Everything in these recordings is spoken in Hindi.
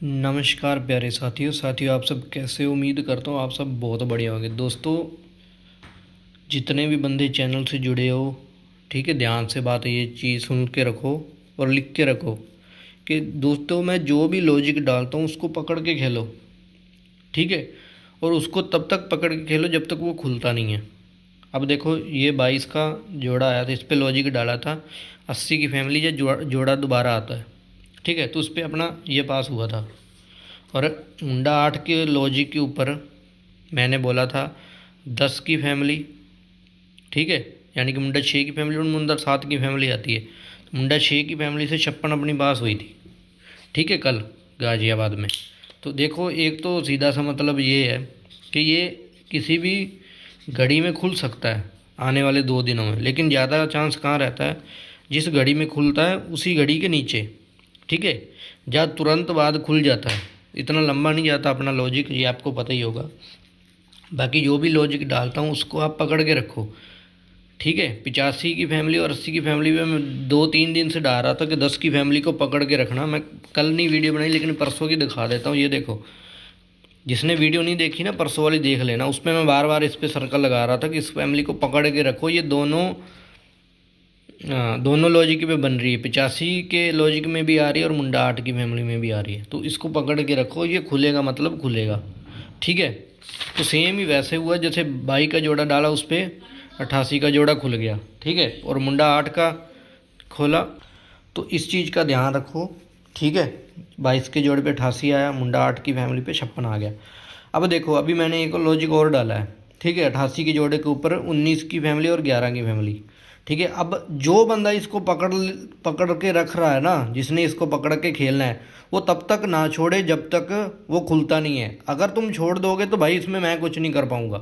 नमस्कार प्यारे साथियों आप सब कैसे हो। उम्मीद करता हूँ आप सब बहुत बढ़िया होंगे। दोस्तों, जितने भी बंदे चैनल से जुड़े हो, ठीक है, ध्यान से बात ये चीज़ सुन के रखो और लिख के रखो कि दोस्तों मैं जो भी लॉजिक डालता हूँ उसको पकड़ के खेलो, ठीक है। और उसको तब तक पकड़ के खेलो जब तक वो खुलता नहीं है। अब देखो, ये 22 का जोड़ा आया था, इस पर लॉजिक डाला था 80 की फैमिली या जोड़ा दोबारा आता है, ठीक है, तो उस पर अपना ये पास हुआ था। और मुंडा 8 के लॉजिक के ऊपर मैंने बोला था 10 की फैमिली, ठीक है, यानी कि मुंडा 6 की फैमिली और मुंडा 7 की फैमिली आती है। तो मुंडा 6 की फैमिली से 56 अपनी पास हुई थी, ठीक है, कल गाज़ियाबाद में। तो देखो, एक तो सीधा सा मतलब ये है कि ये किसी भी घड़ी में खुल सकता है आने वाले 2 दिनों में, लेकिन ज़्यादा चांस कहाँ रहता है, जिस घड़ी में खुलता है उसी घड़ी के नीचे, ठीक है, जहाँ तुरंत बाद खुल जाता है। इतना लंबा नहीं जाता अपना लॉजिक, ये आपको पता ही होगा। बाकी जो भी लॉजिक डालता हूँ उसको आप पकड़ के रखो, ठीक है। 85 की फैमिली और 80 की फैमिली में मैं 2-3 दिन से डाल रहा था कि 10 की फैमिली को पकड़ के रखना। मैं कल नहीं वीडियो बनाई, लेकिन परसों की दिखा देता हूँ। ये देखो, जिसने वीडियो नहीं देखी ना, परसों वाली देख लेना, उसमें मैं बार बार इस पर सर्कल लगा रहा था कि इस फैमिली को पकड़ के रखो। ये दोनों दोनों लॉजिक पे बन रही है, 85 के लॉजिक में भी आ रही है और मुंडा 8 की फैमिली में भी आ रही है। तो इसको पकड़ के रखो, ये खुलेगा मतलब खुलेगा, ठीक है। तो सेम ही वैसे हुआ जैसे 22 का जोड़ा डाला उस पर 88 का जोड़ा खुल गया, ठीक है, और मुंडा 8 का खोला। तो इस चीज़ का ध्यान रखो, ठीक है। 22 के जोड़े पे 88 आया, मुंडा 8 की फैमिली पे 56 आ गया। अब देखो, अभी मैंने एक लॉजिक और डाला है, ठीक है, 88 के जोड़े के ऊपर 19 की फैमिली और 11 की फैमिली, ठीक है। अब जो बंदा इसको पकड़ पकड़ के रख रहा है ना, जिसने इसको पकड़ के खेलना है, वो तब तक ना छोड़े जब तक वो खुलता नहीं है। अगर तुम छोड़ दोगे तो भाई इसमें मैं कुछ नहीं कर पाऊँगा,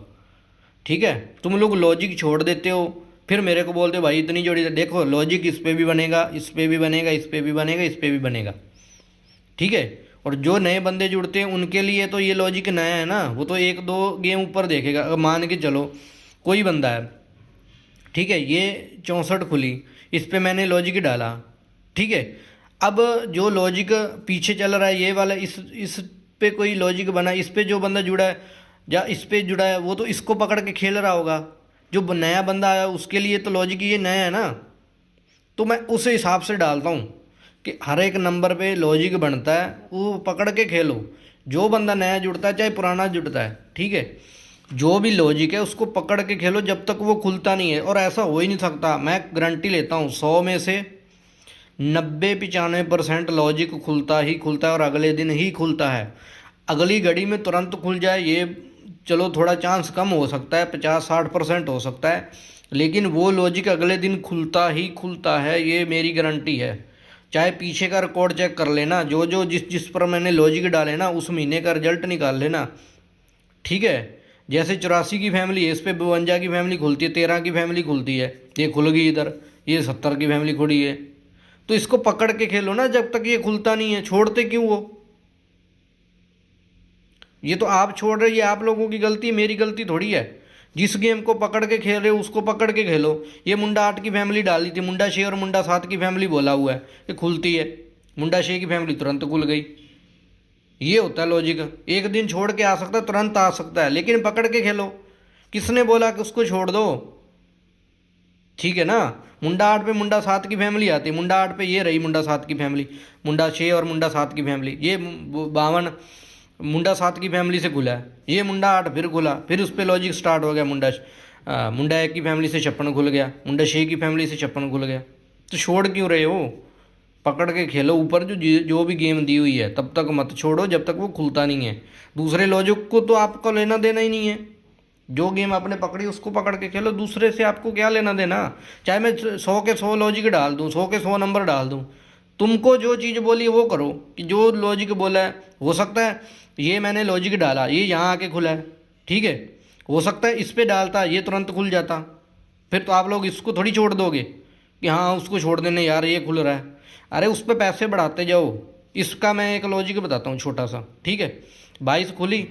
ठीक है। तुम लोग लॉजिक छोड़ देते हो, फिर मेरे को बोलते हो भाई इतनी जोड़ी। देखो, लॉजिक इस पे भी बनेगा, इस पे भी बनेगा, इस पे भी बनेगा, इस पे भी बनेगा, ठीक है। और जो नए बंदे जुड़ते हैं उनके लिए तो ये लॉजिक नया है ना, वो तो 1-2 गेम ऊपर देखेगा। अगर मान के चलो कोई बंदा है, ठीक है, ये 64 खुली, इस पे मैंने लॉजिक डाला, ठीक है। अब जो लॉजिक पीछे चल रहा है ये वाला, इस पे कोई लॉजिक बना, इस पे जो बंदा जुड़ा है या इस पे जुड़ा है वो तो इसको पकड़ के खेल रहा होगा। जो नया बंदा आया उसके लिए तो लॉजिक ये नया है ना, तो मैं उस हिसाब से डालता हूँ कि हर एक नंबर पे लॉजिक बनता है, वो पकड़ के खेलो। जो बंदा नया जुड़ता है चाहे पुराना जुड़ता है, ठीक है, जो भी लॉजिक है उसको पकड़ के खेलो जब तक वो खुलता नहीं है। और ऐसा हो ही नहीं सकता, मैं गारंटी लेता हूँ 100 में से 90-95% लॉजिक खुलता ही खुलता है और अगले दिन ही खुलता है। अगली घड़ी में तुरंत खुल जाए ये चलो थोड़ा चांस कम हो सकता है, 50-60% हो सकता है, लेकिन वो लॉजिक अगले दिन खुलता ही खुलता है, ये मेरी गारंटी है। चाहे पीछे का रिकॉर्ड चेक कर लेना, जो जो जिस जिस पर मैंने लॉजिक डाले ना उस महीने का रिजल्ट निकाल लेना, ठीक है। जैसे 84 की फैमिली है, इस पर 52 की फैमिली खुलती है, 13 की फैमिली खुलती है, ये खुल गई इधर, ये 70 की फैमिली खुली है। तो इसको पकड़ के खेलो ना जब तक ये खुलता नहीं है। छोड़ते क्यों हो? ये तो आप छोड़ रहे, ये आप लोगों की गलती है, मेरी गलती थोड़ी है। जिस गेम को पकड़ के खेल रहे हो उसको पकड़ के खेलो। ये मुंडा 8 की फैमिली डाली थी, मुंडा 6 और मुंडा 7 की फैमिली बोला हुआ है कि खुलती है, मुंडा 6 की फैमिली तुरंत खुल गई। ये होता है लॉजिक। एक दिन छोड़ के आ सकता है, तुरंत आ सकता है, लेकिन पकड़ के खेलो। किसने बोला कि उसको छोड़ दो? ठीक है ना। मुंडा 8 पे मुंडा 7 की फैमिली आती है, मुंडा 8 पे ये रही मुंडा 7 की फैमिली, मुंडा 6 और मुंडा 7 की फैमिली, ये 52 मुंडा 7 की फैमिली से खुला है, ये मुंडा 8 फिर खुला, फिर उस पर लॉजिक स्टार्ट हो गया। मुंडा 1 की फैमिली से 56 खुल गया, मुंडा 6 की फैमिली से 56 खुल गया। तो छोड़ क्यों रहे हो? पकड़ के खेलो। ऊपर जो जो भी गेम दी हुई है तब तक मत छोड़ो जब तक वो खुलता नहीं है। दूसरे लॉजिक को तो आपको लेना देना ही नहीं है। जो गेम आपने पकड़ी उसको पकड़ के खेलो, दूसरे से आपको क्या लेना देना। चाहे मैं 100 के 100 लॉजिक डाल दूँ, 100 के 100 नंबर डाल दूँ, तुमको जो चीज़ बोली है वो करो। कि जो लॉजिक बोला है, हो सकता है ये मैंने लॉजिक डाला ये यहाँ आके खुला है, ठीक है, हो सकता है इस पर डालता ये तुरंत खुल जाता, फिर तो आप लोग इसको थोड़ी छोड़ दोगे कि हाँ उसको छोड़ देने यार ये खुल रहा है। अरे उस पर पैसे बढ़ाते जाओ। इसका मैं एक लॉजिक बताता हूँ छोटा सा, ठीक है। 22 खुली,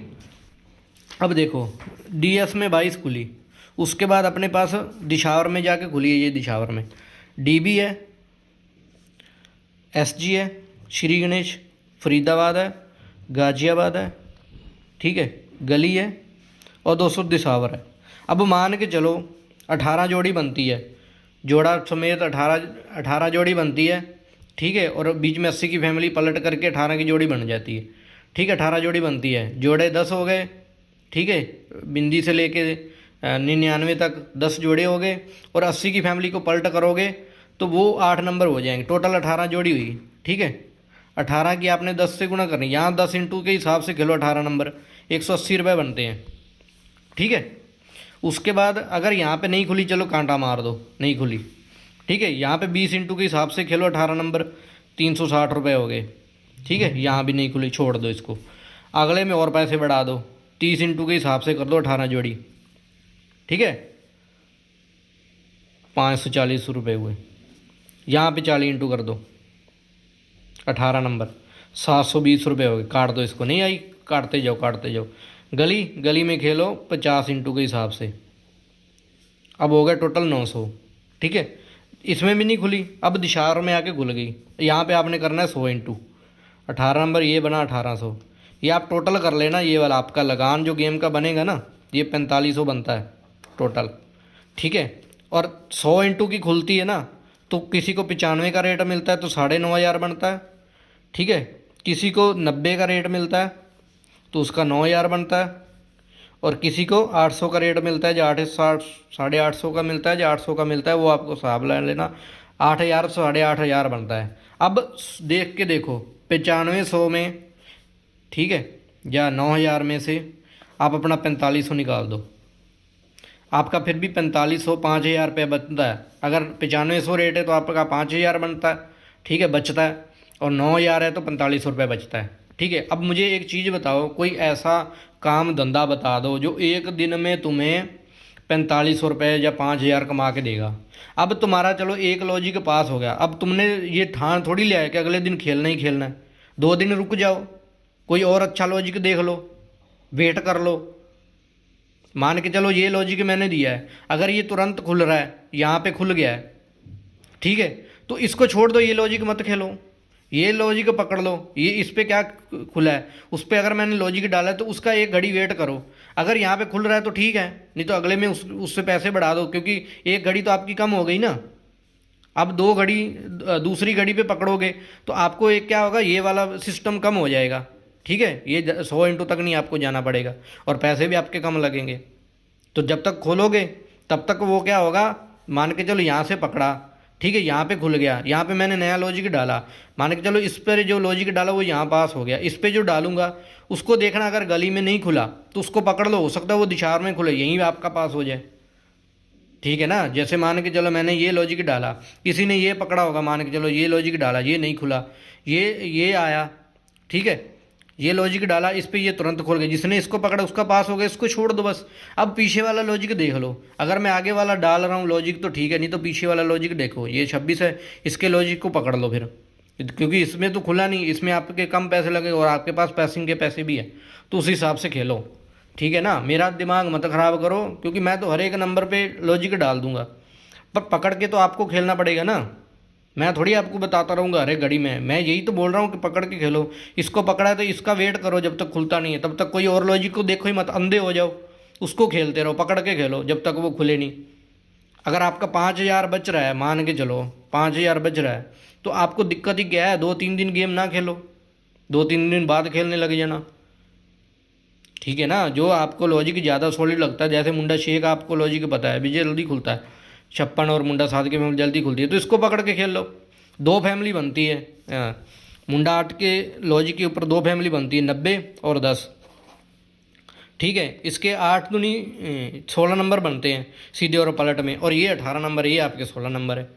अब देखो डीएस में 22 खुली, उसके बाद अपने पास दिशावर में जाके खुली है, ये दिशावर में डीबी है, एसजी है, श्री गणेश फरीदाबाद है, गाजियाबाद है, ठीक है, गली है और 200 दिसावर है। अब मान के चलो 18 जोड़ी बनती है, जोड़ा समेत 18 जोड़ी बनती है, ठीक है, और बीच में 80 की फैमिली पलट करके 18 की जोड़ी बन जाती है, ठीक है, 18 जोड़ी बनती है, जोड़े 10 हो गए, ठीक है, बिंदी से लेके 99 तक 10 जोड़े हो गए, और 80 की फैमिली को पलट करोगे तो वो 8 नंबर हो जाएंगे, टोटल 18 जोड़ी हुई, ठीक है। 18 की आपने 10 से गुणा करनी, यहाँ 10 इंटू के हिसाब से खेलो 18 नंबर, 180 रुपये बनते हैं, ठीक है। उसके बाद अगर यहाँ पे नहीं खुली, चलो कांटा मार दो, नहीं खुली, ठीक है, यहाँ पे 20 इंटू के हिसाब से खेलो 18 नंबर, 360 रुपये हो गए, ठीक है, यहाँ भी नहीं खुली, छोड़ दो इसको। अगले में और पैसे बढ़ा दो, 30 इंटू के हिसाब से कर दो 18 जोड़ी, ठीक है, 540 रुपये हुए। यहाँ पे 40 इंटू कर दो 18 नंबर, 720 रुपये हो गए, काट दो इसको, नहीं आई, काटते जाओ काटते जाओ। गली गली में खेलो 50 इंटू के हिसाब से, अब हो गया टोटल 900, ठीक है। इसमें भी नहीं खुली, अब दिशार में आके खुल गई, यहाँ पे आपने करना है 100 इंटू 18 नंबर, ये बना 1800। ये आप टोटल कर लेना, ये वाला आपका लगान जो गेम का बनेगा ना, ये 4500 बनता है टोटल, ठीक है। और 100 इंटू की खुलती है ना, तो किसी को 95 का रेट मिलता है तो 9,500 बनता है, ठीक है। किसी को 90 का रेट मिलता है तो उसका 9,000 बनता है, और किसी को 800 का रेट मिलता है, जो 850 का मिलता है, जो 800 का मिलता है, वो आपको हिसाब ला लेना, 8,000 8,500 बनता है। अब देख के देखो 9500 में, ठीक है, या 9,000 में से आप अपना 4500 निकाल दो, आपका फिर भी 4500 5,000 रुपये बनता है। अगर 9500 रेट है तो आपका 5,000 बनता है, ठीक है, बचता है, और 9,000 है तो 4500 रुपये बचता है, ठीक है। अब मुझे एक चीज़ बताओ, कोई ऐसा काम धंधा बता दो जो एक दिन में तुम्हें 4500 रुपये या 5,000 कमा के देगा। अब तुम्हारा चलो एक लॉजिक पास हो गया, अब तुमने ये ठान थोड़ी लिया है कि अगले दिन खेलना ही खेलना है, 2 दिन रुक जाओ, कोई और अच्छा लॉजिक देख लो, वेट कर लो। मान के चलो ये लॉजिक मैंने दिया है, अगर ये तुरंत खुल रहा है, यहाँ पे खुल गया है, ठीक है, तो इसको छोड़ दो, ये लॉजिक मत खेलो, ये लॉजिक पकड़ लो। ये इस पर क्या खुला है, उस पर अगर मैंने लॉजिक डाला है तो उसका एक घड़ी वेट करो, अगर यहाँ पे खुल रहा है तो ठीक है, नहीं तो अगले में उससे पैसे बढ़ा दो, क्योंकि एक घड़ी तो आपकी कम हो गई ना। अब 2 घड़ी दूसरी घड़ी पे पकड़ोगे तो आपको एक क्या होगा, ये वाला सिस्टम कम हो जाएगा, ठीक है, ये 100 इंटू तक नहीं आपको जाना पड़ेगा, और पैसे भी आपके कम लगेंगे। तो जब तक खोलोगे तब तक वो क्या होगा, मान के चलो यहाँ से पकड़ा, ठीक है, यहाँ पे खुल गया, यहाँ पे मैंने नया लॉजिक डाला, मान के चलो इस पर जो लॉजिक डाला वो यहाँ पास हो गया, इस पर जो डालूंगा उसको देखना, अगर गली में नहीं खुला तो उसको पकड़ लो, हो सकता है वो दिशार में खुले, यहीं आपका पास हो जाए, ठीक है ना। जैसे मान के चलो मैंने ये लॉजिक डाला, किसी ने ये पकड़ा होगा, मान के चलो ये लॉजिक डाला, ये नहीं खुला, ये आया, ठीक है, ये लॉजिक डाला, इस पे ये तुरंत खोल गया, जिसने इसको पकड़ा उसका पास हो गया, इसको छोड़ दो बस। अब पीछे वाला लॉजिक देख लो, अगर मैं आगे वाला डाल रहा हूँ लॉजिक तो ठीक है, नहीं तो पीछे वाला लॉजिक देखो, ये 26 है, इसके लॉजिक को पकड़ लो फिर, क्योंकि इसमें तो खुला नहीं, इसमें आपके कम पैसे लगे और आपके पास पैसिंग के पैसे भी है, तो उस हिसाब से खेलो, ठीक है ना। मेरा दिमाग मत ख़राब करो, क्योंकि मैं तो हर एक नंबर पे लॉजिक डाल दूंगा, पर पकड़ के तो आपको खेलना पड़ेगा ना, मैं थोड़ी आपको बताता रहूँगा अरे घड़ी में, मैं यही तो बोल रहा हूँ कि पकड़ के खेलो। इसको पकड़ा है तो इसका वेट करो, जब तक खुलता नहीं है तब तक कोई और लॉजिक को देखो ही मत, अंधे हो जाओ, उसको खेलते रहो, पकड़ के खेलो जब तक वो खुले नहीं। अगर आपका 5,000 बच रहा है, मान के चलो 5,000 बच रहा है, तो आपको दिक्कत ही क्या है, 2-3 दिन गेम ना खेलो, 2-3 दिन बाद खेलने लग जाना, ठीक है ना। जो आपको लॉजिक ज़्यादा सॉलिड लगता है, जैसे मुंडा 6 का आपको लॉजिक पता है भी जल्दी खुलता है, 56 और मुंडा 7 की फैमिली जल्दी खुलती है, तो इसको पकड़ के खेल लो। 2 फैमिली बनती है, मुंडा 8 के लॉजिक के ऊपर 2 फैमिली बनती है, 90 और 10, ठीक है। इसके 8 दूनी 16 नंबर बनते हैं सीधे और पलट में, और ये 18 नंबर, ये आपके 16 नंबर है।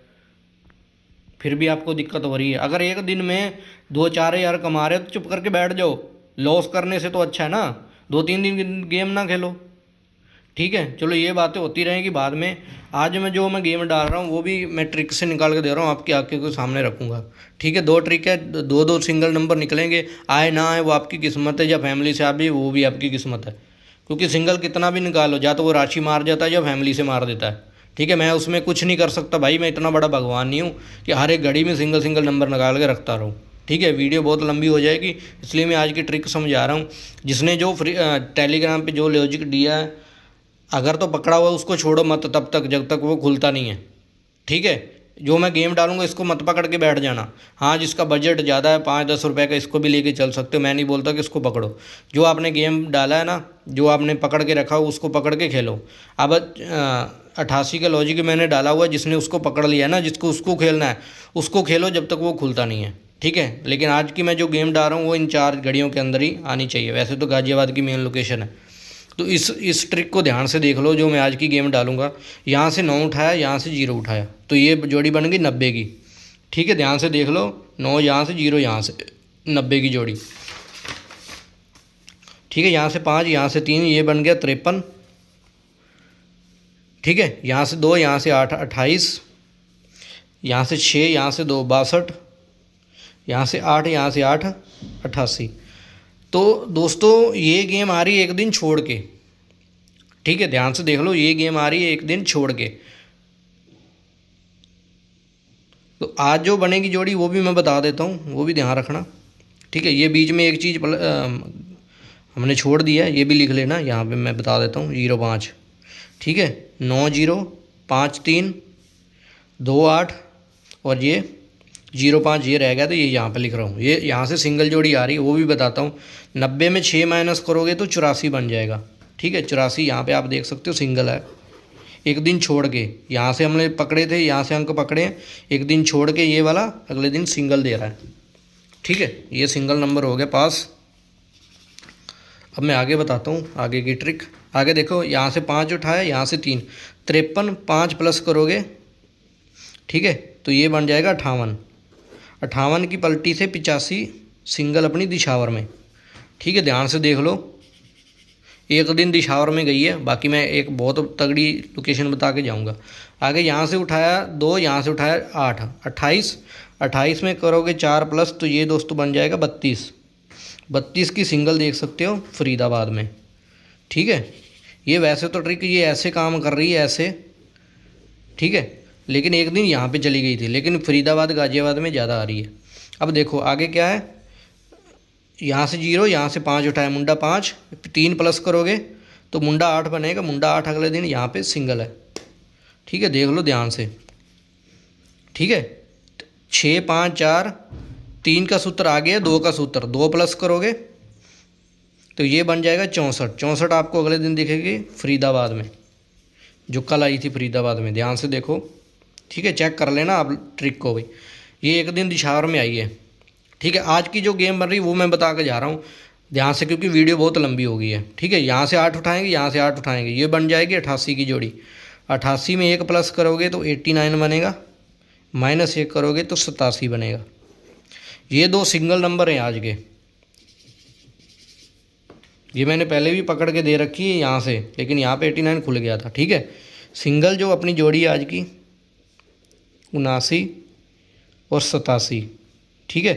फिर भी आपको दिक्कत हो रही है, अगर एक दिन में 2-4 हज़ार कमा रहे हो तो चुप करके बैठ जाओ, लॉस करने से तो अच्छा है ना 2-3 दिन गेम ना खेलो, ठीक है। चलो ये बातें होती रहेंगी बाद में। आज मैं जो गेम डाल रहा हूँ वो भी मैं ट्रिक से निकाल के दे रहा हूँ, आपकी आंखों के सामने रखूँगा, ठीक है। 2 ट्रिक है, 2 सिंगल नंबर निकलेंगे, आए ना आए वो आपकी किस्मत है, या फैमिली से आप भी वो भी आपकी किस्मत है, क्योंकि सिंगल कितना भी निकालो, या तो वो राशि मार जाता है या फैमिली से मार देता है, ठीक है। मैं उसमें कुछ नहीं कर सकता भाई, मैं इतना बड़ा भगवान नहीं हूँ कि हर एक घड़ी में सिंगल नंबर निकाल के रखता रहूँ, ठीक है, वीडियो बहुत लंबी हो जाएगी, इसलिए मैं आज की ट्रिक समझा रहा हूँ। जिसने जो टेलीग्राम पे जो लॉजिक दिया है, अगर तो पकड़ा हुआ उसको छोड़ो मत तब तक जब तक वो खुलता नहीं है। ठीक है, जो मैं गेम डालूंगा इसको मत पकड़ के बैठ जाना। हाँ, जिसका बजट ज़्यादा है 5-10 रुपये का, इसको भी लेके चल सकते हो, मैं नहीं बोलता कि इसको पकड़ो। जो आपने गेम डाला है ना, जो आपने पकड़ के रखा हो उसको पकड़ के खेलो। अब 88 का लॉजिक मैंने डाला हुआ है, जिसने उसको पकड़ लिया है ना, जिसको उसको खेलना है उसको खेलो जब तक वो खुलता नहीं है। ठीक है, लेकिन आज की मैं जो गेम डाल रहा हूँ वो इन 4 घड़ियों के अंदर ही आनी चाहिए। वैसे तो गाज़ियाबाद की मेन लोकेशन है, तो इस ट्रिक को ध्यान से देख लो। जो मैं आज की गेम डालूंगा, यहाँ से 9 उठाया, यहाँ से 0 उठाया, तो ये जोड़ी बन गई 90 की। ठीक है, ध्यान से देख लो, 9 यहाँ से 0 यहाँ से, 90 की जोड़ी। ठीक है, यहाँ से 5 यहाँ से 3, ये बन गया 53। ठीक है, यहाँ से 2 यहाँ से 8, 28, यहाँ से 6 यहाँ से 2, 62, यहाँ से 8 यहाँ से 8, 88। तो दोस्तों ये गेम आ रही है एक दिन छोड़ के। ठीक है, ध्यान से देख लो, ये गेम आ रही है एक दिन छोड़ के। तो आज जो बनेगी जोड़ी वो भी मैं बता देता हूँ, वो भी ध्यान रखना। ठीक है, ये बीच में एक चीज़ हमने छोड़ दिया है, ये भी लिख लेना। यहाँ पे मैं बता देता हूँ, 05। ठीक है, 9 0 5 3 2 8 और ये 05 ये रह गया, तो ये यहाँ पे लिख रहा हूँ। ये यहाँ से सिंगल जोड़ी आ रही है, वो भी बताता हूँ। 90 में 6 माइनस करोगे तो 84 बन जाएगा। ठीक है, 84 यहाँ पे आप देख सकते हो सिंगल है। एक दिन छोड़ के यहाँ से हमने पकड़े थे, यहाँ से अंक पकड़े हैं, एक दिन छोड़ के ये वाला अगले दिन सिंगल दे रहा है। ठीक है, ये सिंगल नंबर हो गया पास। अब मैं आगे बताता हूँ आगे की ट्रिक। आगे देखो, यहाँ से 5 उठाया, यहाँ से 3, 53, 5 प्लस करोगे। ठीक है, तो ये बन जाएगा 58। 58 की पलटी से 85 सिंगल अपनी दिशावर में। ठीक है, ध्यान से देख लो, एक दिन दिशावर में गई है, बाकी मैं एक बहुत तगड़ी लोकेशन बता के जाऊंगा। आगे यहाँ से उठाया 2, यहाँ से उठाया 8, 28, 28 में करोगे 4 प्लस, तो ये दोस्तों बन जाएगा 32। 32 की सिंगल देख सकते हो फरीदाबाद में। ठीक है, ये वैसे तो ट्रिक ये ऐसे काम कर रही है ऐसे। ठीक है, लेकिन एक दिन यहाँ पे चली गई थी, लेकिन फरीदाबाद गाज़ियाबाद में ज़्यादा आ रही है। अब देखो आगे क्या है, यहाँ से 0 यहाँ से 5 उठाया, मुंडा 5, 3 प्लस करोगे तो मुंडा 8 बनेगा। मुंडा 8 अगले दिन यहाँ पे सिंगल है। ठीक है, देख लो ध्यान से। ठीक है, 6 5 4, 3 का सूत्र आ गया, 2 का सूत्र, 2 प्लस करोगे तो ये बन जाएगा 64। 64 आपको अगले दिन दिखेगी फरीदाबाद में, जो कल आई थी फरीदाबाद में। ध्यान से देखो। ठीक है, चेक कर लेना आप ट्रिक को भी। ये एक दिन दिशावर में आई है। ठीक है, आज की जो गेम बन रही है वो मैं बता के जा रहा हूँ ध्यान से, क्योंकि वीडियो बहुत लंबी हो गई है। ठीक है, यहाँ से 8 उठाएंगे, यहाँ से 8 उठाएंगे, ये बन जाएगी 88 की जोड़ी। 88 में 1 प्लस करोगे तो 89 बनेगा, माइनस 1 करोगे तो 87 बनेगा। ये 2 सिंगल नंबर हैं आज के। ये मैंने पहले भी पकड़ के दे रखी है यहाँ से, लेकिन यहाँ पे 89 खुल गया था। ठीक है, सिंगल जो अपनी जोड़ी है आज की 79 और 87। ठीक है,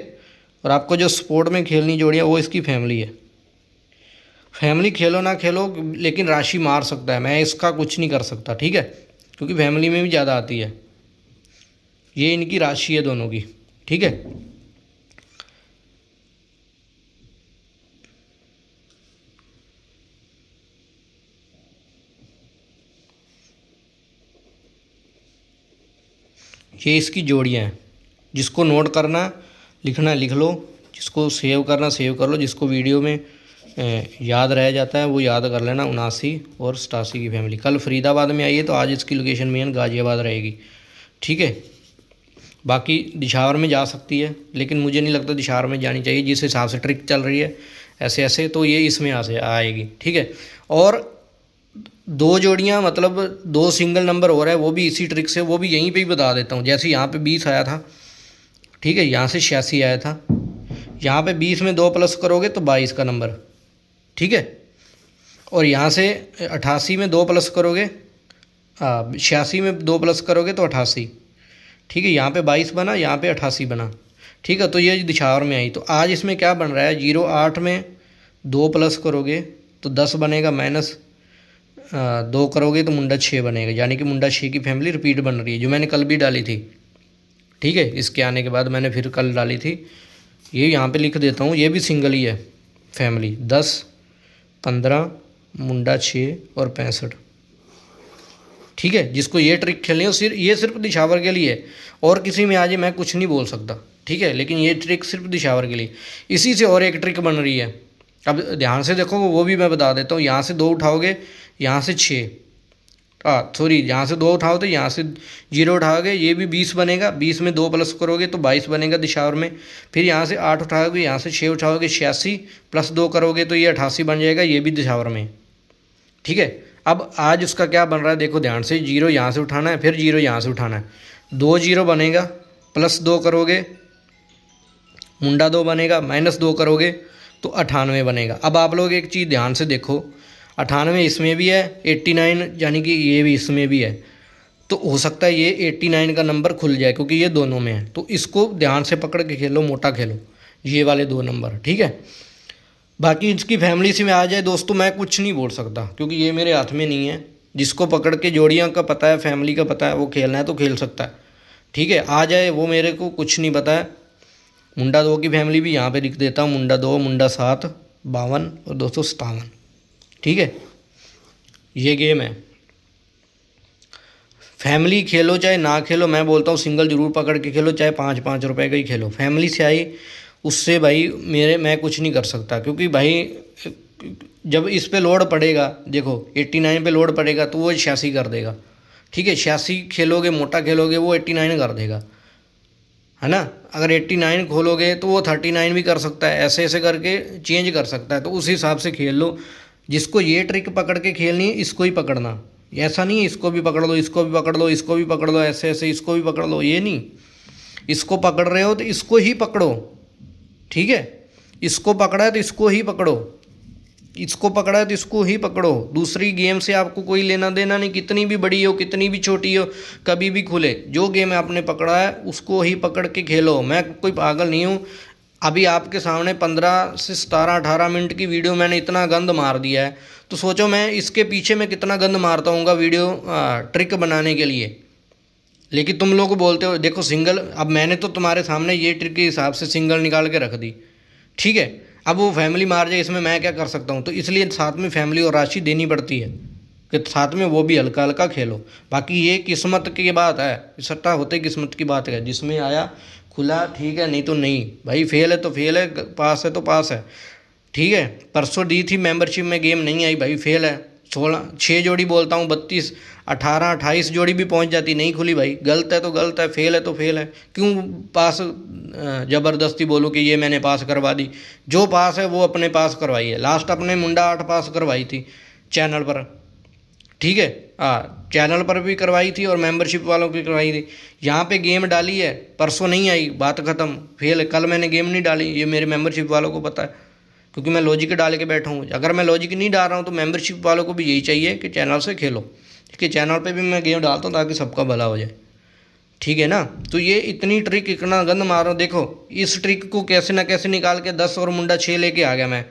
और आपको जो स्पोर्ट में खेलनी जोड़ी है वो इसकी फैमिली है। फैमिली खेलो ना खेलो, लेकिन राशि मार सकता है, मैं इसका कुछ नहीं कर सकता। ठीक है, क्योंकि फैमिली में भी ज़्यादा आती है। ये इनकी राशि है दोनों की। ठीक है, ये इसकी जोड़ियाँ हैं। जिसको नोट करना लिखना लिख लो, जिसको सेव करना सेव कर लो, जिसको वीडियो में याद रह जाता है वो याद कर लेना। 79 और 87 की फैमिली कल फरीदाबाद में आई है, तो आज इसकी लोकेशन मेन गाज़ियाबाद रहेगी। ठीक है, बाकी दिशावर में जा सकती है, लेकिन मुझे नहीं लगता दिशावर में जानी चाहिए। जिस हिसाब से ट्रिक चल रही है ऐसे ऐसे, तो ये इसमें आएगी। ठीक है, और 2 जोड़ियाँ मतलब 2 सिंगल नंबर हो रहा है, वो भी इसी ट्रिक से, वो भी यहीं पे ही बता देता हूँ। जैसे यहाँ पे 20 आया था। ठीक है, यहाँ से 86 आया था, यहाँ पे 20 में 2 प्लस करोगे तो 22 का नंबर। ठीक है, और यहाँ से 88 में 2 प्लस करोगे, 86 में 2 प्लस करोगे तो 88। ठीक है, यहाँ पे 22 बना, यहाँ पे 88 बना। ठीक है, तो ये दिशावर में आई। तो आज इसमें क्या बन रहा है, 08 में 2 प्लस करोगे तो 10 बनेगा, माइनस 2 करोगे तो मुंडा 6 बनेगा। यानी कि मुंडा 6 की फैमिली रिपीट बन रही है, जो मैंने कल भी डाली थी। ठीक है, इसके आने के बाद मैंने फिर कल डाली थी ये यहाँ पे लिख देता हूँ, ये भी सिंगल ही है फैमिली। 10, 15, मुंडा 6 और 65। ठीक है, जिसको ये ट्रिक खेलनी हो सिर्फ दिशावर के लिए है, और किसी में आज मैं कुछ नहीं बोल सकता। ठीक है, लेकिन ये ट्रिक सिर्फ दिशावर के लिए। इसी से और एक ट्रिक बन रही है, अब ध्यान से देखो, वो भी मैं बता देता हूँ। यहाँ से 2 उठाओगे, यहाँ से 6, सॉरी, यहाँ से 2 उठाओ तो यहाँ से 0 उठाओगे, ये भी 20 बनेगा। 20 में 2 प्लस करोगे तो 22 बनेगा दिशावर में। फिर यहाँ से 8 उठाओगे, यहाँ से 6 उठाओगे, 86 प्लस 2 करोगे तो ये 88 बन जाएगा, ये भी दिशावर में। ठीक है, अब आज उसका क्या बन रहा है देखो ध्यान से। 0 यहाँ से उठाना है, फिर 0 यहाँ से उठाना है, 2 0 बनेगा, प्लस 2 करोगे मुंडा 2 बनेगा, माइनस 2 करोगे तो 98 बनेगा। अब आप लोग एक चीज़ ध्यान से देखो, 98 इसमें भी है, 89 यानी कि ये भी इसमें भी है, तो हो सकता है ये 89 का नंबर खुल जाए, क्योंकि ये दोनों में है। तो इसको ध्यान से पकड़ के खेलो, मोटा खेलो, ये वाले 2 नंबर। ठीक है, बाकी इसकी फैमिली से में आ जाए दोस्तों, मैं कुछ नहीं बोल सकता, क्योंकि ये मेरे हाथ में नहीं है। जिसको पकड़ के जोड़ियाँ का पता है, फैमिली का पता है, वो खेलना है तो खेल सकता है। ठीक है, आ जाए, वो मेरे को कुछ नहीं पता है। मुंडा 2 की फैमिली भी यहाँ पे लिख देता हूँ, मुंडा 2, मुंडा 7, 52 और 257। ठीक है, ये गेम है। फैमिली खेलो चाहे ना खेलो, मैं बोलता हूँ सिंगल जरूर पकड़ के खेलो, चाहे 5-5 रुपए का ही खेलो। फैमिली से आई उससे भाई मैं कुछ नहीं कर सकता, क्योंकि भाई जब इस पे लोड पड़ेगा, देखो 89 पे लोड पड़ेगा तो वो 86 कर देगा। ठीक है, 86 खेलोगे, मोटा खेलोगे, वो 89 कर देगा, है ना। अगर 89 खोलोगे तो वो 39 भी कर सकता है, ऐसे ऐसे करके चेंज कर सकता है। तो उस हिसाब से खेल लो। जिसको ये ट्रिक पकड़ के खेलनी है, इसको ही पकड़ना। ऐसा नहीं है इसको भी पकड़ लो, इसको भी पकड़ लो, इसको भी पकड़ लो, ऐसे ऐसे इसको भी पकड़ लो, ये नहीं। इसको पकड़ रहे हो तो इसको ही पकड़ो। ठीक है, इसको पकड़ा है तो इसको ही पकड़ो, इसको पकड़ा है तो इसको ही पकड़ो। दूसरी गेम से आपको कोई लेना देना नहीं, कितनी भी बड़ी हो, कितनी भी छोटी हो, कभी भी खुले। जो गेम आपने पकड़ा है उसको ही पकड़ के खेलो। मैं कोई पागल नहीं हूँ। अभी आपके सामने 15 से 17-18 मिनट की वीडियो मैंने इतना गंद मार दिया है, तो सोचो मैं इसके पीछे मैं कितना गंद मारता हूँगा वीडियो ट्रिक बनाने के लिए। लेकिन तुम लोग बोलते हो देखो सिंगल, अब मैंने तो तुम्हारे सामने ये ट्रिक के हिसाब से सिंगल निकाल के रख दी। ठीक है, अब वो फैमिली मार जाए, इसमें मैं क्या कर सकता हूँ। तो इसलिए साथ में फैमिली और राशि देनी पड़ती है कि साथ में वो भी हल्का हल्का खेलो। बाकी ये किस्मत की बात है, सट्टा होते किस्मत की बात है। जिसमें आया खुला ठीक है, नहीं तो नहीं। भाई फेल है तो फेल है, पास है तो पास है। ठीक है, परसों दी थी मेंबरशिप में, गेम नहीं आई भाई, फेल है। 6 जोड़ी बोलता हूँ, 32, 18, 28 जोड़ी भी पहुँच जाती, नहीं खुली भाई। गलत है तो गलत है, फेल है तो फेल है। क्यों पास ज़बरदस्ती बोलो कि ये मैंने पास करवा दी। जो पास है वो अपने पास करवाई है। लास्ट अपने मुंडा 8 पास करवाई थी चैनल पर। ठीक है, चैनल पर भी करवाई थी और मेंबरशिप वालों की करवाई थी। यहाँ पे गेम डाली है, परसों नहीं आई, बात ख़त्म, फेल। कल मैंने गेम नहीं डाली, ये मेरे मेंबरशिप वालों को पता है, क्योंकि मैं लॉजिक डाल के बैठा हूँ। अगर मैं लॉजिक नहीं डाल रहा हूँ तो मेंबरशिप वालों को भी यही चाहिए कि चैनल से खेलो। ठीक है, चैनल पे भी मैं गेम डालता हूँ ताकि सबका भला हो जाए। ठीक है ना, तो ये इतनी ट्रिक, इतना गंद मारो। देखो इस ट्रिक को कैसे ना कैसे निकाल के 10 और मुंडा 6 लेके आ गया मैं।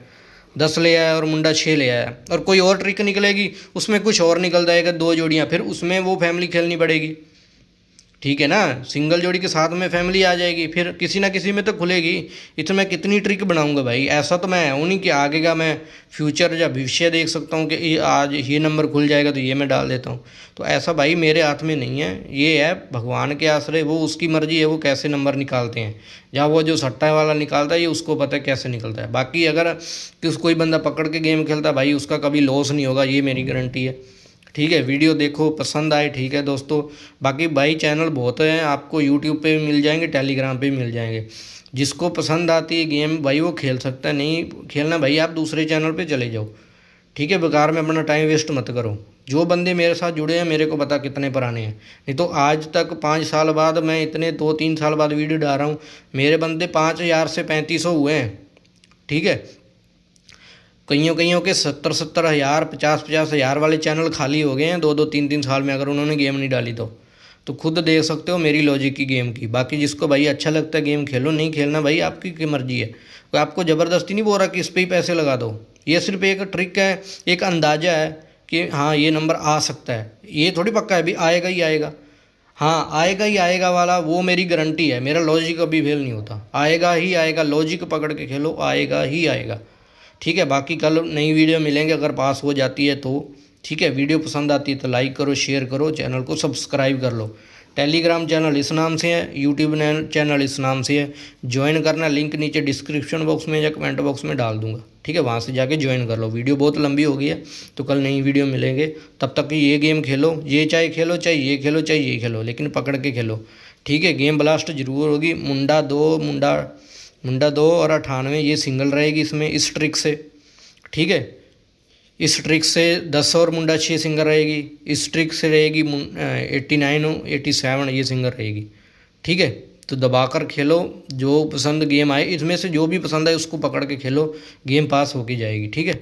10 ले आया और मुंडा 6 ले आया, और कोई और ट्रिक निकलेगी उसमें कुछ और निकल जाएगा, 2 जोड़ियाँ, फिर उसमें वो फैमिली खेलनी पड़ेगी। ठीक है ना, सिंगल जोड़ी के साथ में फैमिली आ जाएगी, फिर किसी ना किसी में तो खुलेगी। इसमें मैं कितनी ट्रिक बनाऊंगा भाई। ऐसा तो मैं हूँ नहीं कि आगे का मैं फ्यूचर या भविष्य देख सकता हूँ कि आज ये नंबर खुल जाएगा तो ये मैं डाल देता हूँ। तो ऐसा भाई मेरे हाथ में नहीं है, ये है भगवान के आश्रय, वो उसकी मर्जी है, वो कैसे नंबर निकालते हैं। या वो जो सट्टा वाला निकालता है ये उसको पता है कैसे निकलता है। बाकी अगर कोई बंदा पकड़ के गेम खेलता है भाई, उसका कभी लॉस नहीं होगा, ये मेरी गारंटी है। ठीक है, वीडियो देखो, पसंद आए ठीक है दोस्तों। बाकी भाई चैनल बहुत हैं, आपको यूट्यूब पे भी मिल जाएंगे, टेलीग्राम पे भी मिल जाएंगे। जिसको पसंद आती है गेम भाई वो खेल सकता है, नहीं खेलना भाई आप दूसरे चैनल पे चले जाओ। ठीक है, बेकार में अपना टाइम वेस्ट मत करो। जो बंदे मेरे साथ जुड़े हैं मेरे को पता कितने पुराने हैं, नहीं तो आज तक 5 साल बाद मैं इतने 2-3 साल बाद वीडियो डाल रहा हूँ। मेरे बंदे 5000 से 3500 हुए हैं। ठीक है, कईयों के 70-70 हज़ार, 50-50 हज़ार वाले चैनल खाली हो गए हैं 2-2, 3-3 साल में, अगर उन्होंने गेम नहीं डाली तो खुद देख सकते हो मेरी लॉजिक की गेम की। बाकी जिसको भाई अच्छा लगता है गेम खेलो, नहीं खेलना भाई आपकी मर्जी है। कोई आपको ज़बरदस्ती नहीं बोल रहा कि इस पर ही पैसे लगा दो। ये सिर्फ एक ट्रिक है, एक अंदाज़ा है कि हाँ ये नंबर आ सकता है, ये थोड़ी पक्का है भी आएगा ही आएगा। हाँ आएगा ही आएगा वाला वो मेरी गारंटी है, मेरा लॉजिक कभी फेल नहीं होता, आएगा ही आएगा, लॉजिक पकड़ के खेलो, आएगा ही आएगा। ठीक है, बाकी कल नई वीडियो मिलेंगे अगर पास हो जाती है तो। ठीक है, वीडियो पसंद आती है तो लाइक करो, शेयर करो, चैनल को सब्सक्राइब कर लो। टेलीग्राम चैनल इस नाम से है, यूट्यूब चैनल इस नाम से है। ज्वाइन करना, लिंक नीचे डिस्क्रिप्शन बॉक्स में या कमेंट बॉक्स में डाल दूंगा। ठीक है, वहाँ से जाके ज्वाइन कर लो। वीडियो बहुत लंबी हो गई है तो कल नई वीडियो मिलेंगे। तब तक कि ये गेम खेलो, ये चाहे खेलो, चाहे ये खेलो, चाहे ये खेलो, लेकिन पकड़ के खेलो। ठीक है, गेम ब्लास्ट जरूर होगी। मुंडा 2 और 98 ये सिंगल रहेगी इसमें, इस ट्रिक से। ठीक है, इस ट्रिक से 10 और मुंडा 6 सिंगल रहेगी। इस ट्रिक से रहेगी 89 87 ये सिंगल रहेगी। ठीक है, तो दबाकर खेलो, जो पसंद गेम आए इसमें से जो भी पसंद आए उसको पकड़ के खेलो, गेम पास होके जाएगी। ठीक है।